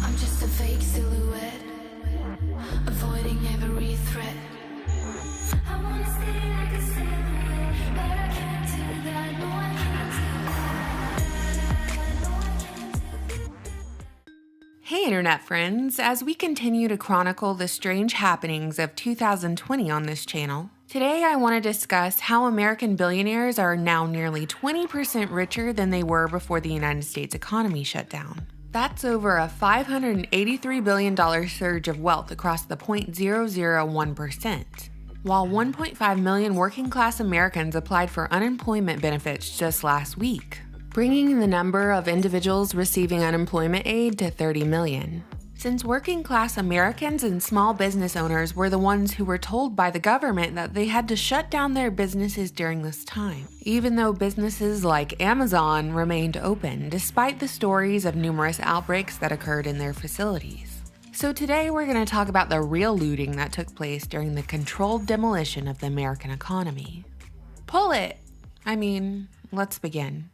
I'm just a fake silhouette, avoiding every threat. I wanna stay like a silhouette, but I can't do that. No, I can't do that. Hey Internet friends, as we continue to chronicle the strange happenings of 2020 on this channel, today I want to discuss how American billionaires are now nearly 20% richer than they were before the United States economy shut down. That's over a $583 billion surge of wealth across the 0.001%, while 1.5 million working-class Americans applied for unemployment benefits just last week, bringing the number of individuals receiving unemployment aid to 30 million. Since working-class Americans and small business owners were the ones who were told by the government that they had to shut down their businesses during this time, even though businesses like Amazon remained open despite the stories of numerous outbreaks that occurred in their facilities. So today we're going to talk about the real looting that took place during the controlled demolition of the American economy. Pull it! Let's begin.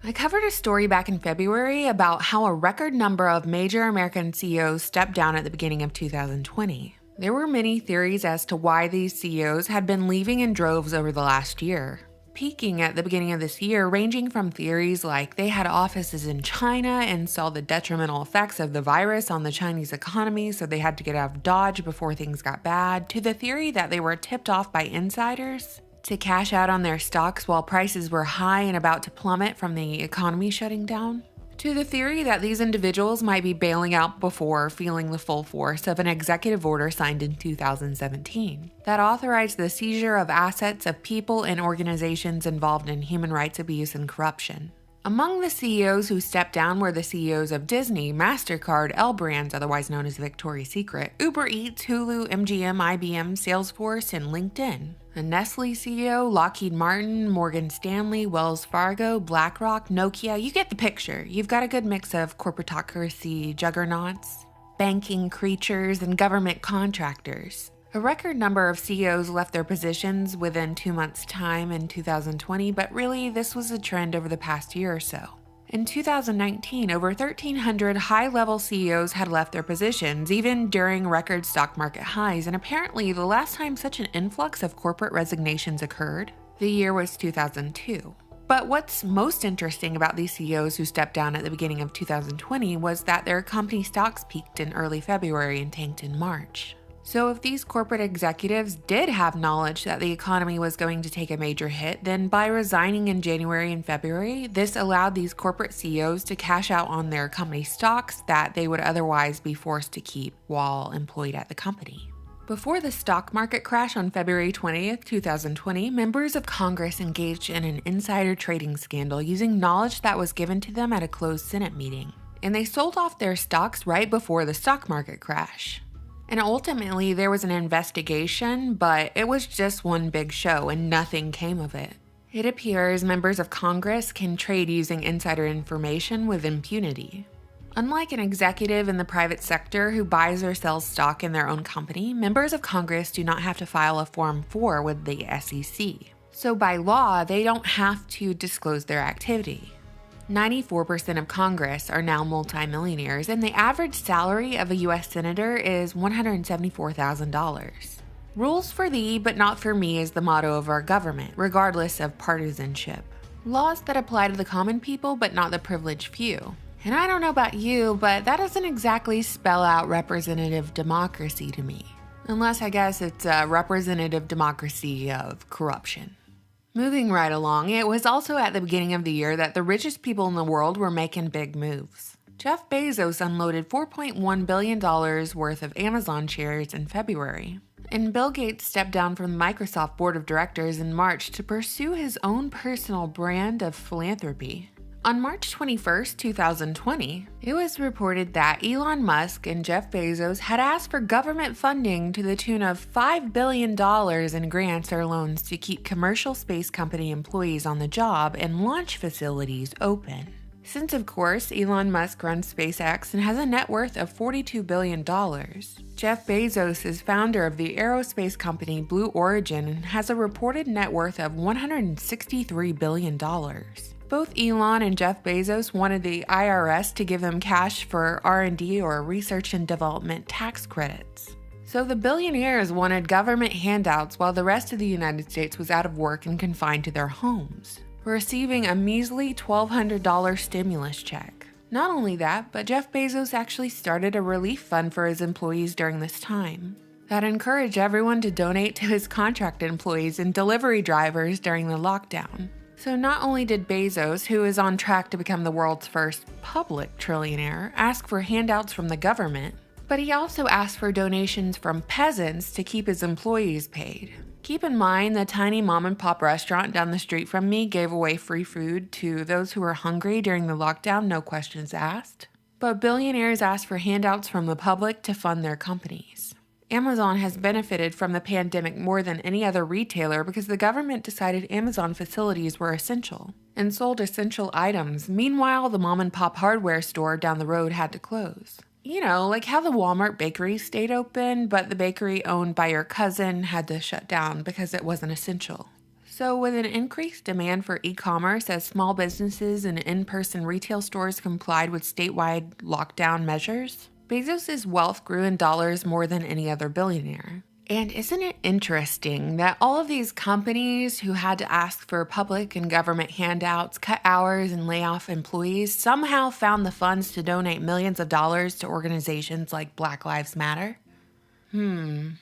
I covered a story back in February about how a record number of major American CEOs stepped down at the beginning of 2020. There were many theories as to why these CEOs had been leaving in droves over the last year, peaking at the beginning of this year, ranging from theories like they had offices in China and saw the detrimental effects of the virus on the Chinese economy, so they had to get out of Dodge before things got bad, to the theory that they were tipped off by insiders to cash out on their stocks while prices were high and about to plummet from the economy shutting down, to the theory that these individuals might be bailing out before feeling the full force of an executive order signed in 2017 that authorized the seizure of assets of people and organizations involved in human rights abuse and corruption. Among the CEOs who stepped down were the CEOs of Disney, MasterCard, L Brands, otherwise known as Victoria's Secret, Uber Eats, Hulu, MGM, IBM, Salesforce, and LinkedIn. The Nestle CEO, Lockheed Martin, Morgan Stanley, Wells Fargo, BlackRock, Nokia, you get the picture. You've got a good mix of corporatocracy juggernauts, banking creatures, and government contractors. A record number of CEOs left their positions within 2 months' time in 2020, but really this was a trend over the past year or so. In 2019, over 1,300 high-level CEOs had left their positions, even during record stock market highs, and apparently the last time such an influx of corporate resignations occurred, the year was 2002. But what's most interesting about these CEOs who stepped down at the beginning of 2020 was that their company stocks peaked in early February and tanked in March. So if these corporate executives did have knowledge that the economy was going to take a major hit, then by resigning in January and February, this allowed these corporate CEOs to cash out on their company stocks that they would otherwise be forced to keep while employed at the company. Before the stock market crash on February 20th, 2020, members of Congress engaged in an insider trading scandal using knowledge that was given to them at a closed Senate meeting. And they sold off their stocks right before the stock market crash. And ultimately, there was an investigation, but it was just one big show and nothing came of it. It appears members of Congress can trade using insider information with impunity. Unlike an executive in the private sector who buys or sells stock in their own company, members of Congress do not have to file a Form 4 with the SEC. So by law, they don't have to disclose their activity. 94% of Congress are now multimillionaires, and the average salary of a U.S. Senator is $174,000. Rules for thee, but not for me is the motto of our government, regardless of partisanship. Laws that apply to the common people, but not the privileged few. And I don't know about you, but that doesn't exactly spell out representative democracy to me. Unless I guess it's a representative democracy of corruption. Moving right along, it was also at the beginning of the year that the richest people in the world were making big moves. Jeff Bezos unloaded $4.1 billion worth of Amazon shares in February. And Bill Gates stepped down from the Microsoft board of directors in March to pursue his own personal brand of philanthropy. On March 21, 2020, it was reported that Elon Musk and Jeff Bezos had asked for government funding to the tune of $5 billion in grants or loans to keep commercial space company employees on the job and launch facilities open. Since, of course, Elon Musk runs SpaceX and has a net worth of $42 billion, Jeff Bezos is founder of the aerospace company Blue Origin and has a reported net worth of $163 billion. Both Elon and Jeff Bezos wanted the IRS to give them cash for R&D or research and development tax credits. So the billionaires wanted government handouts while the rest of the United States was out of work and confined to their homes, receiving a measly $1,200 stimulus check. Not only that, but Jeff Bezos actually started a relief fund for his employees during this time that encouraged everyone to donate to his contracted employees and delivery drivers during the lockdown. So not only did Bezos, who is on track to become the world's first public trillionaire, ask for handouts from the government, but he also asked for donations from peasants to keep his employees paid. Keep in mind, the tiny mom-and-pop restaurant down the street from me gave away free food to those who were hungry during the lockdown, no questions asked. But billionaires asked for handouts from the public to fund their companies. Amazon has benefited from the pandemic more than any other retailer because the government decided Amazon facilities were essential and sold essential items. Meanwhile, the mom-and-pop hardware store down the road had to close. You know, like how the Walmart bakery stayed open, but the bakery owned by your cousin had to shut down because it wasn't essential. So with an increased demand for e-commerce as small businesses and in-person retail stores complied with statewide lockdown measures, Bezos' wealth grew in dollars more than any other billionaire. And isn't it interesting that all of these companies who had to ask for public and government handouts, cut hours, and lay off employees somehow found the funds to donate millions of dollars to organizations like Black Lives Matter? And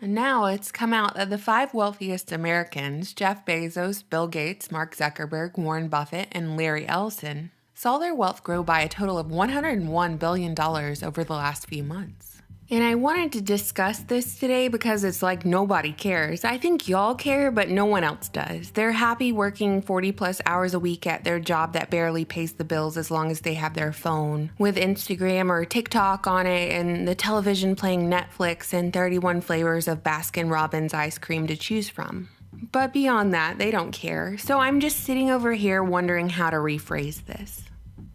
now it's come out that the 5 wealthiest Americans, Jeff Bezos, Bill Gates, Mark Zuckerberg, Warren Buffett, and Larry Ellison, saw their wealth grow by a total of $101 billion over the last few months. And I wanted to discuss this today because it's like nobody cares. I think y'all care, but no one else does. They're happy working 40 plus hours a week at their job that barely pays the bills as long as they have their phone, with Instagram or TikTok on it and the television playing Netflix and 31 flavors of Baskin-Robbins ice cream to choose from. But beyond that, they don't care. So I'm just sitting over here wondering how to rephrase this.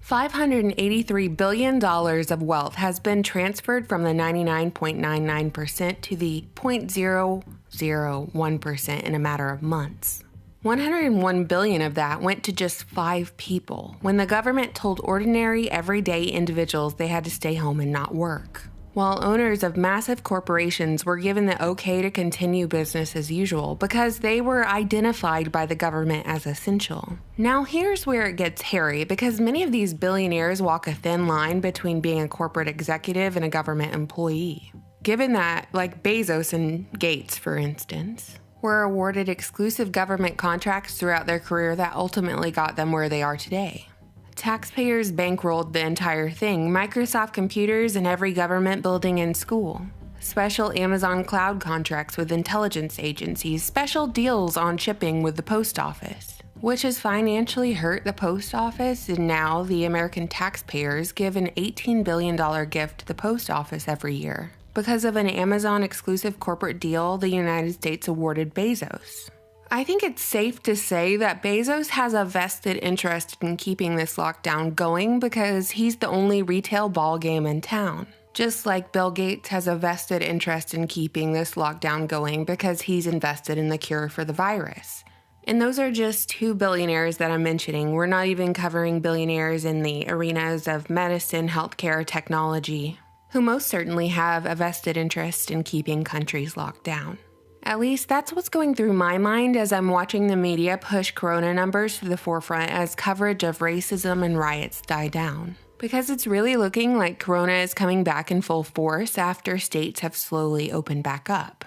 $583 billion of wealth has been transferred from the 99.99% to the 0.001% in a matter of months. $101 billion of that went to just 5 people, when the government told ordinary, everyday individuals they had to stay home and not work, while owners of massive corporations were given the okay to continue business as usual because they were identified by the government as essential. Now here's where it gets hairy because many of these billionaires walk a thin line between being a corporate executive and a government employee. Given that, like Bezos and Gates, for instance, were awarded exclusive government contracts throughout their career that ultimately got them where they are today. Taxpayers bankrolled the entire thing, Microsoft computers in every government building and school, special Amazon cloud contracts with intelligence agencies, special deals on shipping with the post office, which has financially hurt the post office, and now the American taxpayers give an $18 billion gift to the post office every year because of an Amazon exclusive corporate deal the United States awarded Bezos. I think it's safe to say that Bezos has a vested interest in keeping this lockdown going because he's the only retail ball game in town. Just like Bill Gates has a vested interest in keeping this lockdown going because he's invested in the cure for the virus. And those are just 2 billionaires that I'm mentioning. We're not even covering billionaires in the arenas of medicine, healthcare, technology, who most certainly have a vested interest in keeping countries locked down. At least that's what's going through my mind as I'm watching the media push corona numbers to the forefront as coverage of racism and riots die down. Because it's really looking like corona is coming back in full force after states have slowly opened back up.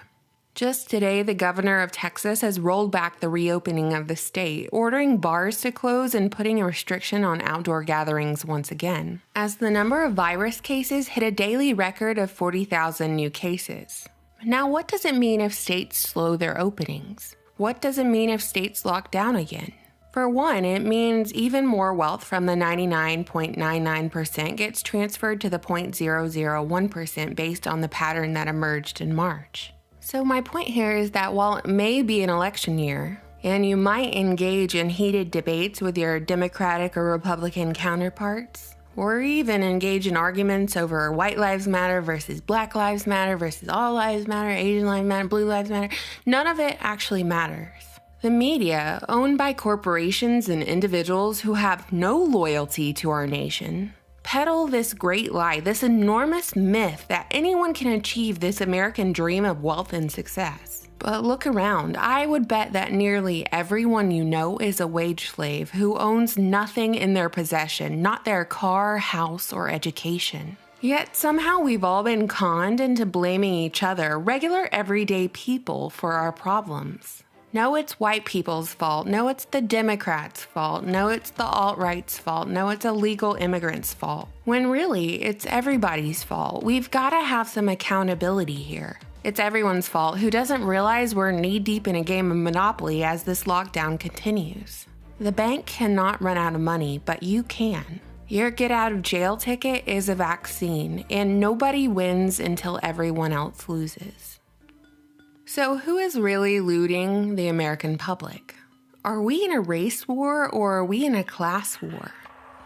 Just today, the governor of Texas has rolled back the reopening of the state, ordering bars to close and putting a restriction on outdoor gatherings once again, as the number of virus cases hit a daily record of 40,000 new cases. Now, what does it mean if states slow their openings? What does it mean if states lock down again? For one, it means even more wealth from the 99.99% gets transferred to the 0.001% based on the pattern that emerged in March. So my point here is that while it may be an election year, and you might engage in heated debates with your Democratic or Republican counterparts, or even engage in arguments over white lives matter versus black lives matter versus all lives matter, Asian lives matter, blue lives matter, none of it actually matters. The media, owned by corporations and individuals who have no loyalty to our nation, peddle this great lie, this enormous myth that anyone can achieve this American dream of wealth and success. But look around. I would bet that nearly everyone you know is a wage slave who owns nothing in their possession, not their car, house, or education. Yet somehow we've all been conned into blaming each other, regular everyday people, for our problems. No, it's white people's fault. No, it's the Democrats' fault. No, it's the alt-right's fault. No, it's illegal immigrants' fault. When really, it's everybody's fault. We've got to have some accountability here. It's everyone's fault who doesn't realize we're knee-deep in a game of Monopoly as this lockdown continues. The bank cannot run out of money, but you can. Your get-out-of-jail ticket is a vaccine, and nobody wins until everyone else loses. So who is really looting the American public? Are we in a race war or are we in a class war?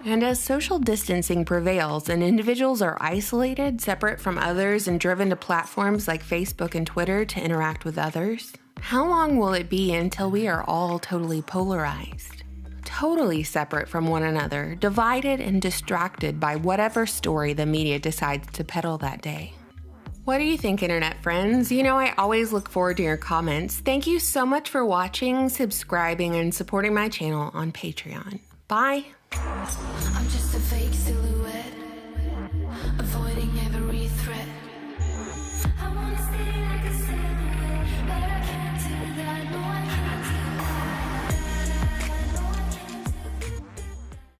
And as social distancing prevails and individuals are isolated, separate from others, and driven to platforms like Facebook and Twitter to interact with others, how long will it be until we are all totally polarized? Totally separate from one another, divided and distracted by whatever story the media decides to peddle that day. What do you think, internet friends? You know, I always look forward to your comments. Thank you so much for watching, subscribing, and supporting my channel on Patreon. Bye! I'm just a fake silhouette.